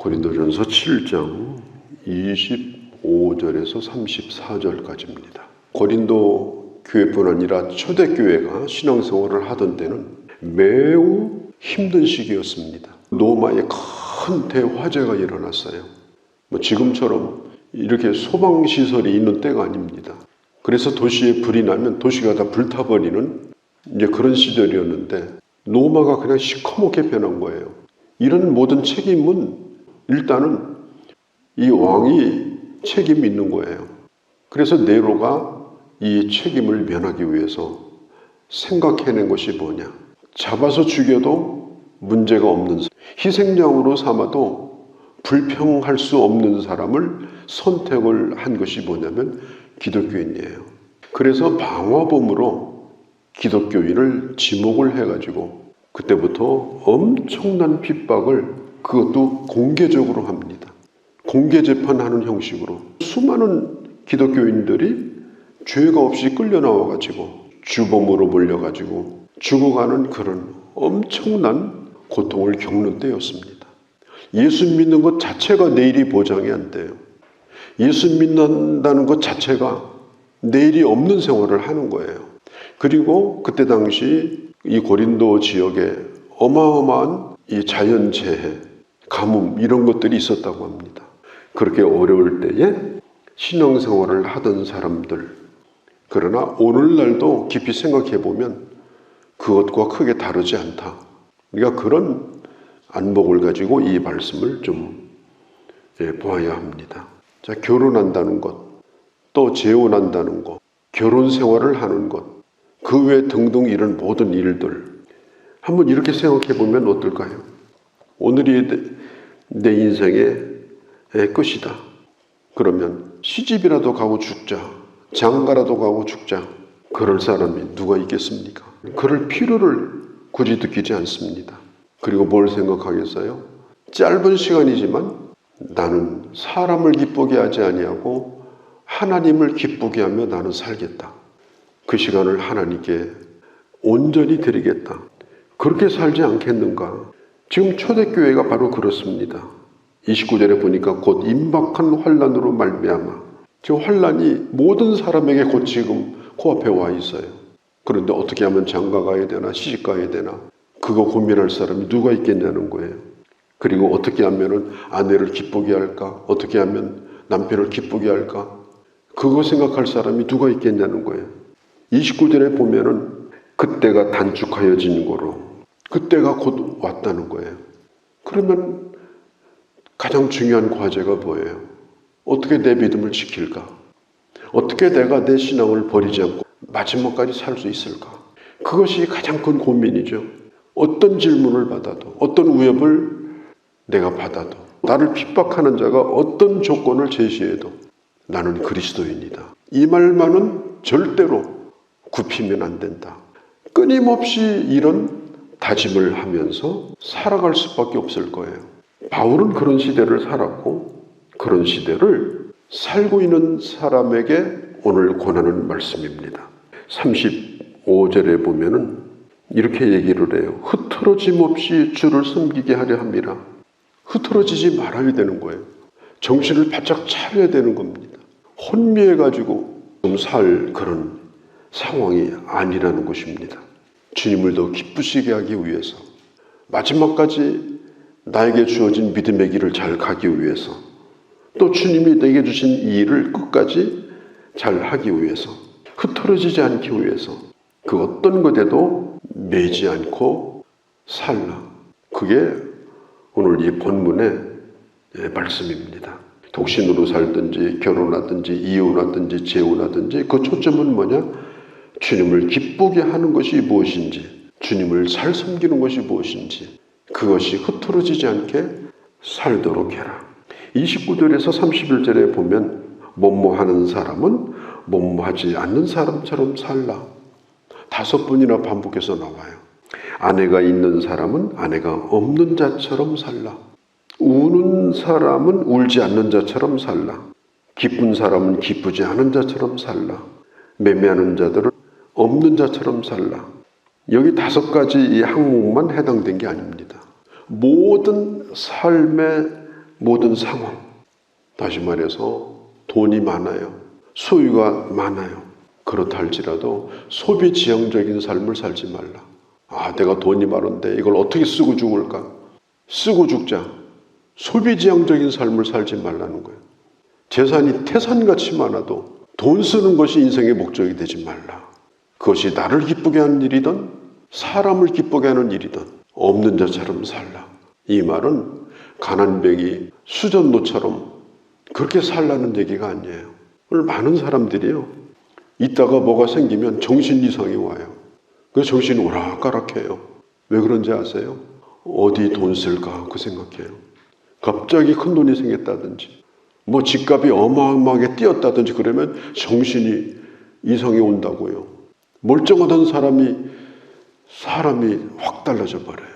고린도전서 7장 25절에서 34절까지입니다. 고린도 교회뿐 아니라 초대교회가 신앙생활을 하던 때는 매우 힘든 시기였습니다. 로마에 큰 대화재가 일어났어요. 지금처럼 이렇게 소방시설이 있는 때가 아닙니다. 그래서 도시에 불이 나면 도시가 다 불타버리는 이제 그런 시절이었는데 로마가 그냥 시커멓게 변한 거예요. 이런 모든 책임은 일단은 이 왕이 책임이 있는 거예요. 그래서 네로가 이 책임을 면하기 위해서 생각해낸 것이 뭐냐. 잡아서 죽여도 문제가 없는 사람, 희생양으로 삼아도 불평할 수 없는 사람을 선택을 한 것이 뭐냐면 기독교인이에요. 그래서 방화범으로 기독교인을 지목을 해가지고 그때부터 엄청난 핍박을 그것도 공개적으로 합니다. 공개 재판하는 형식으로 수많은 기독교인들이 죄가 없이 끌려 나와가지고 주범으로 몰려가지고 죽어가는 그런 엄청난 고통을 겪는 때였습니다. 예수 믿는 것 자체가 내일이 보장이 안 돼요. 예수 믿는다는 것 자체가 내일이 없는 생활을 하는 거예요. 그리고 그때 당시 이 고린도 지역에 어마어마한 이 자연재해, 가뭄 이런 것들이 있었다고 합니다. 그렇게 어려울 때에 신앙생활을 하던 사람들, 그러나 오늘날도 깊이 생각해 보면 그것과 크게 다르지 않다. 우리가 그런 안목을 가지고 이 말씀을 좀 보아야 합니다. 자, 결혼한다는 것, 또 재혼한다는 것, 결혼 생활을 하는 것, 그 외 등등 이런 모든 일들 한번 이렇게 생각해 보면 어떨까요? 오늘이 내 인생의 끝이다. 그러면 시집이라도 가고 죽자, 장가라도 가고 죽자. 그럴 사람이 누가 있겠습니까? 그럴 필요를 굳이 느끼지 않습니다. 그리고 뭘 생각하겠어요? 짧은 시간이지만 나는 사람을 기쁘게 하지 아니하고 하나님을 기쁘게 하며 나는 살겠다. 그 시간을 하나님께 온전히 드리겠다. 그렇게 살지 않겠는가? 지금 초대교회가 바로 그렇습니다. 29절에 보니까 곧 임박한 환난으로 말미암아. 지금 환난이 모든 사람에게 곧 지금 코앞에 와 있어요. 그런데 어떻게 하면 장가 가야 되나 시집 가야 되나 그거 고민할 사람이 누가 있겠냐는 거예요. 그리고 어떻게 하면 아내를 기쁘게 할까? 어떻게 하면 남편을 기쁘게 할까? 그거 생각할 사람이 누가 있겠냐는 거예요. 29절에 보면은 그때가 단축하여진 거로 그때가 곧 왔다는 거예요. 그러면 가장 중요한 과제가 뭐예요? 어떻게 내 믿음을 지킬까? 어떻게 내가 내 신앙을 버리지 않고 마지막까지 살 수 있을까? 그것이 가장 큰 고민이죠. 어떤 질문을 받아도 어떤 위협을 내가 받아도 나를 핍박하는 자가 어떤 조건을 제시해도 나는 그리스도인이다. 이 말만은 절대로 굽히면 안 된다. 끊임없이 이런 다짐을 하면서 살아갈 수밖에 없을 거예요. 바울은 그런 시대를 살았고 그런 시대를 살고 있는 사람에게 오늘 권하는 말씀입니다. 35절에 보면은 이렇게 얘기를 해요. 흐트러짐 없이 주를 섬기게 하려 함이라. 흐트러지지 말아야 되는 거예요. 정신을 바짝 차려야 되는 겁니다. 혼미해가지고 좀 살 그런 상황이 아니라는 것입니다. 주님을 더 기쁘시게 하기 위해서 마지막까지 나에게 주어진 믿음의 길을 잘 가기 위해서 또 주님이 내게 주신 이 일을 끝까지 잘 하기 위해서 흐트러지지 않기 위해서 그 어떤 것에도 매지 않고 살라. 그게 오늘 이 본문의 말씀입니다. 독신으로 살든지 결혼하든지 이혼하든지 재혼하든지 그 초점은 뭐냐? 주님을 기쁘게 하는 것이 무엇인지 주님을 잘 섬기는 것이 무엇인지 그것이 흐트러지지 않게 살도록 해라. 29절에서 31절에 보면 뭐뭐하는 사람은 뭐뭐하지 않는 사람처럼 살라. 5번이나 반복해서 나와요. 아내가 있는 사람은 아내가 없는 자처럼 살라. 우는 사람은 울지 않는 자처럼 살라. 기쁜 사람은 기쁘지 않은 자처럼 살라. 매매하는 자들은 없는 자처럼 살라. 여기 5가지 이 항목만 해당된 게 아닙니다. 모든 삶의 모든 상황, 다시 말해서 돈이 많아요. 소유가 많아요. 그렇다 할지라도 소비지향적인 삶을 살지 말라. 내가 돈이 많은데 이걸 어떻게 쓰고 죽을까? 쓰고 죽자. 소비지향적인 삶을 살지 말라는 거예요. 재산이 태산같이 많아도 돈 쓰는 것이 인생의 목적이 되지 말라. 그것이 나를 기쁘게 하는 일이든 사람을 기쁘게 하는 일이든 없는 자처럼 살라. 이 말은 가난뱅이 수전노처럼 그렇게 살라는 얘기가 아니에요. 오늘 많은 사람들이요, 이따가 뭐가 생기면 정신 이상이 와요. 그래서 정신이 오락가락해요. 왜 그런지 아세요? 어디 돈 쓸까 그 생각해요. 갑자기 큰 돈이 생겼다든지 뭐 집값이 어마어마하게 뛰었다든지 그러면 정신이 이상이 온다고요. 멀쩡하던 사람이 확 달라져 버려요.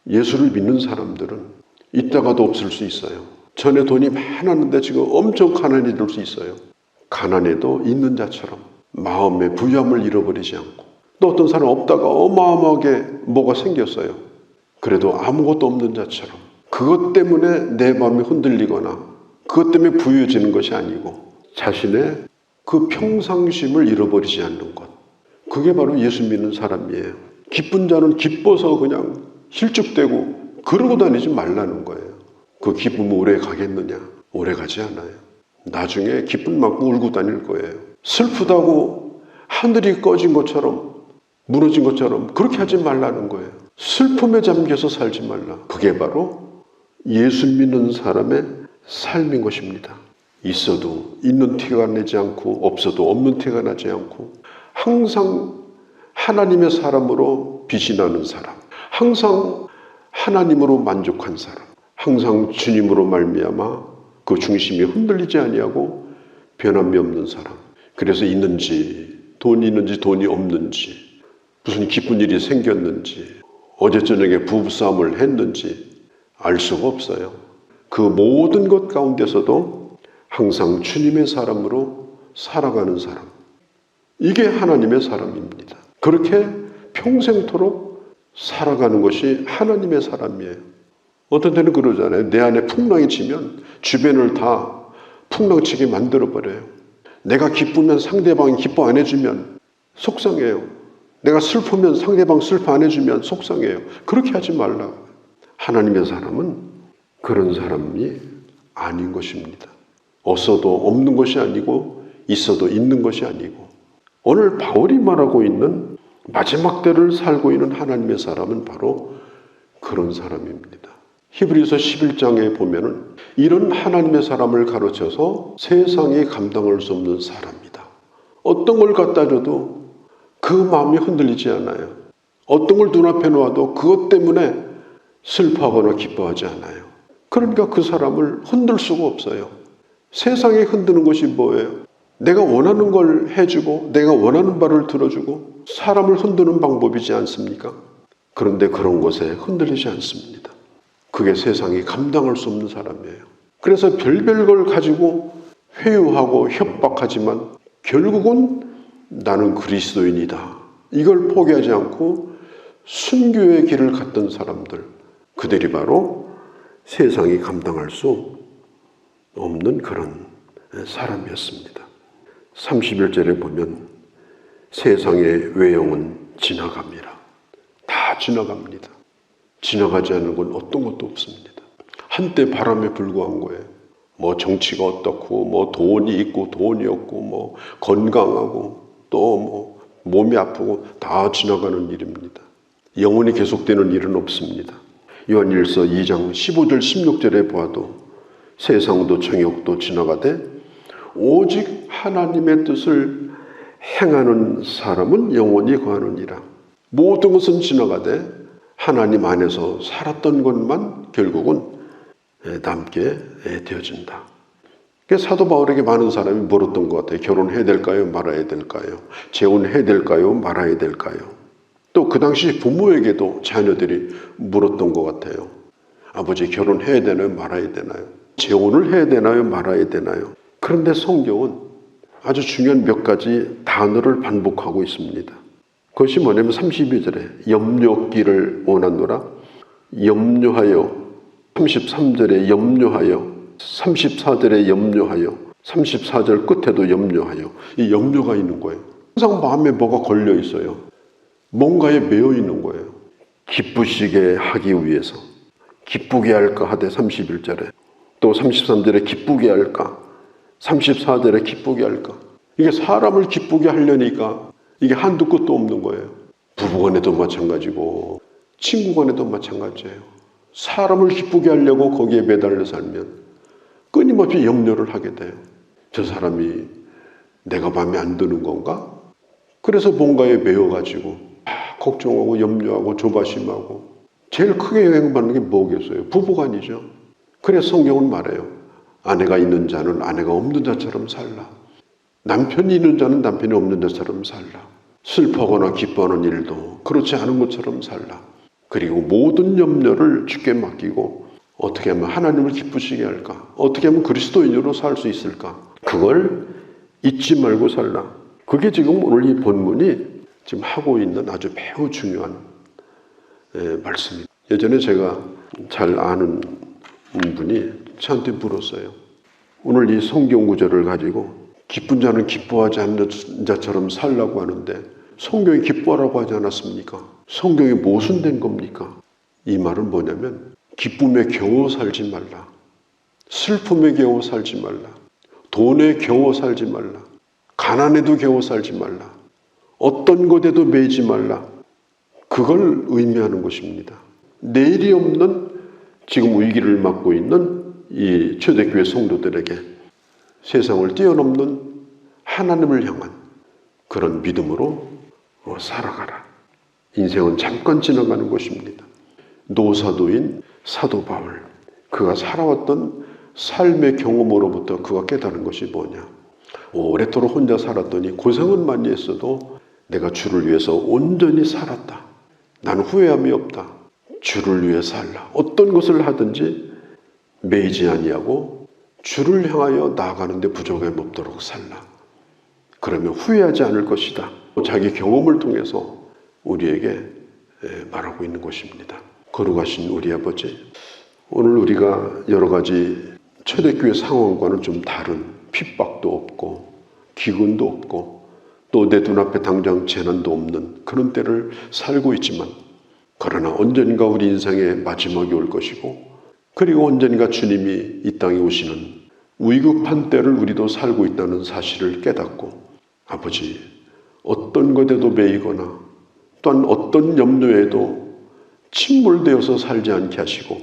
예수를 믿는 사람들은 이따가도 없을 수 있어요. 전에 돈이 많았는데 지금 엄청 가난이 될 수 있어요. 가난해도 있는 자처럼 마음의 부유함을 잃어버리지 않고, 또 어떤 사람 없다가 어마어마하게 뭐가 생겼어요. 그래도 아무것도 없는 자처럼, 그것 때문에 내 마음이 흔들리거나 그것 때문에 부유해지는 것이 아니고 자신의 그 평상심을 잃어버리지 않는 것, 그게 바로 예수 믿는 사람이에요. 기쁜 자는 기뻐서 그냥 힐쭉대고 그러고 다니지 말라는 거예요. 그 기쁨은 오래 가겠느냐? 오래 가지 않아요. 나중에 기쁜 만큼 울고 다닐 거예요. 슬프다고 하늘이 꺼진 것처럼, 무너진 것처럼 그렇게 하지 말라는 거예요. 슬픔에 잠겨서 살지 말라. 그게 바로 예수 믿는 사람의 삶인 것입니다. 있어도 있는 티가 나지 않고 없어도 없는 티가 나지 않고, 항상 하나님의 사람으로 빛이 나는 사람, 항상 하나님으로 만족한 사람, 항상 주님으로 말미암아 그 중심이 흔들리지 아니하고 변함이 없는 사람. 그래서 있는지 돈이 있는지 돈이 없는지, 무슨 기쁜 일이 생겼는지, 어제 저녁에 부부싸움을 했는지 알 수가 없어요. 그 모든 것 가운데서도 항상 주님의 사람으로 살아가는 사람, 이게 하나님의 사람입니다. 그렇게 평생토록 살아가는 것이 하나님의 사람이에요. 어떤 때는 그러잖아요. 내 안에 풍랑이 치면 주변을 다 풍랑치게 만들어버려요. 내가 기쁘면 상대방이 기뻐 안 해주면 속상해요. 내가 슬프면 상대방 슬퍼 안 해주면 속상해요. 그렇게 하지 말라. 하나님의 사람은 그런 사람이 아닌 것입니다. 없어도 없는 것이 아니고 있어도 있는 것이 아니고, 오늘 바울이 말하고 있는 마지막 때를 살고 있는 하나님의 사람은 바로 그런 사람입니다. 히브리서 11장에 보면은 이런 하나님의 사람을 가르쳐서 세상이 감당할 수 없는 사람이다. 어떤 걸 갖다 줘도 그 마음이 흔들리지 않아요. 어떤 걸 눈앞에 놓아도 그것 때문에 슬퍼하거나 기뻐하지 않아요. 그러니까 그 사람을 흔들 수가 없어요. 세상에 흔드는 것이 뭐예요? 내가 원하는 걸 해주고 내가 원하는 바를 들어주고 사람을 흔드는 방법이지 않습니까? 그런데 그런 것에 흔들리지 않습니다. 그게 세상이 감당할 수 없는 사람이에요. 그래서 별별 걸 가지고 회유하고 협박하지만 결국은 나는 그리스도인이다, 이걸 포기하지 않고 순교의 길을 갔던 사람들, 그들이 바로 세상이 감당할 수 없는 그런 사람이었습니다. 31절에 보면 세상의 외형은 지나갑니다. 다 지나갑니다. 지나가지 않는 건 어떤 것도 없습니다. 한때 바람에 불과한 거예요. 뭐 정치가 어떻고, 뭐 돈이 있고 돈이 없고, 뭐 건강하고 또 뭐 몸이 아프고 다 지나가는 일입니다. 영원히 계속되는 일은 없습니다. 요한일서 2장 15절 16절에 보아도 세상도 정욕도 지나가되 오직 하나님의 뜻을 행하는 사람은 영원히 거하느니라. 모든 것은 지나가되 하나님 안에서 살았던 것만 결국은 남게 되어진다. 사도 바울에게 많은 사람이 물었던 것 같아요. 결혼해야 될까요? 말아야 될까요? 재혼해야 될까요? 말아야 될까요? 또 그 당시 부모에게도 자녀들이 물었던 것 같아요. 아버지, 결혼해야 되나요? 말아야 되나요? 재혼을 해야 되나요? 말아야 되나요? 그런데 성경은 아주 중요한 몇 가지 단어를 반복하고 있습니다. 그것이 뭐냐면 32절에 염려기를 원하노라. 염려하여 33절에 염려하여, 34절에 염려하여, 34절 끝에도 염려하여, 이 염려가 있는 거예요. 항상 마음에 뭐가 걸려 있어요. 뭔가에 매여 있는 거예요. 기쁘시게 하기 위해서. 기쁘게 할까 하되 31절에, 또 33절에 기쁘게 할까, 34절에 기쁘게 할까. 이게 사람을 기쁘게 하려니까 이게 한두 끝도 없는 거예요. 부부간에도 마찬가지고 친구간에도 마찬가지예요. 사람을 기쁘게 하려고 거기에 매달려 살면 끊임없이 염려를 하게 돼요. 저 사람이 내가 마음에 안 드는 건가? 그래서 뭔가에 매여가지고 걱정하고 염려하고 조바심하고. 제일 크게 영향받는 게 뭐겠어요? 부부간이죠. 그래서 성경은 말해요. 아내가 있는 자는 아내가 없는 자처럼 살라. 남편이 있는 자는 남편이 없는 자처럼 살라. 슬퍼하거나 기뻐하는 일도 그렇지 않은 것처럼 살라. 그리고 모든 염려를 주께 맡기고 어떻게 하면 하나님을 기쁘시게 할까? 어떻게 하면 그리스도인으로 살 수 있을까? 그걸 잊지 말고 살라. 그게 지금 오늘 이 본문이 지금 하고 있는 아주 매우 중요한 말씀입니다. 예전에 제가 잘 아는 분이 저한테 물었어요. 오늘 이 성경 구절을 가지고 기쁜 자는 기뻐하지 않는 자처럼 살라고 하는데 성경이 기뻐하라고 하지 않았습니까? 성경이 모순된 겁니까? 이 말은 뭐냐면 기쁨에 겨워 살지 말라. 슬픔에 겨워 살지 말라. 돈에 겨워 살지 말라. 가난에도 겨워 살지 말라. 어떤 것에도 매이지 말라. 그걸 의미하는 것입니다. 내일이 없는 지금 위기를 맞고 있는 이 초대교회 성도들에게 세상을 뛰어넘는 하나님을 향한 그런 믿음으로 살아가라. 인생은 잠깐 지나가는 것입니다. 노사도인 사도 바울, 그가 살아왔던 삶의 경험으로부터 그가 깨달은 것이 뭐냐. 오랫도록 혼자 살았더니 고생은 많이 했어도 내가 주를 위해서 온전히 살았다. 나는 후회함이 없다. 주를 위해 살라. 어떤 것을 하든지 매이지 아니하고 주를 향하여 나아가는데 부족함이 없도록 살라. 그러면 후회하지 않을 것이다. 자기 경험을 통해서 우리에게 말하고 있는 것입니다. 거룩하신 우리 아버지, 오늘 우리가 여러 가지 초대교회 상황과는 좀 다른 핍박도 없고 기근도 없고 또 내 눈앞에 당장 재난도 없는 그런 때를 살고 있지만, 그러나 언젠가 우리 인생의 마지막이 올 것이고 그리고 언젠가 주님이 이 땅에 오시는 위급한 때를 우리도 살고 있다는 사실을 깨닫고, 아버지, 어떤 것에도 매이거나 또한 어떤 염려에도 침몰되어서 살지 않게 하시고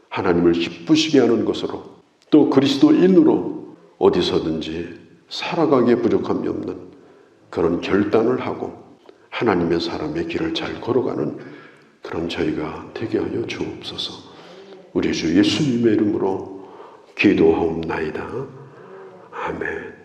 하나님을 기쁘시게 하는 것으로 또 그리스도인으로 어디서든지 살아가기에 부족함이 없는 그런 결단을 하고 하나님의 사람의 길을 잘 걸어가는 그런 저희가 되게 하여 주옵소서. 우리 주 예수님의 이름으로 기도하옵나이다. 아멘.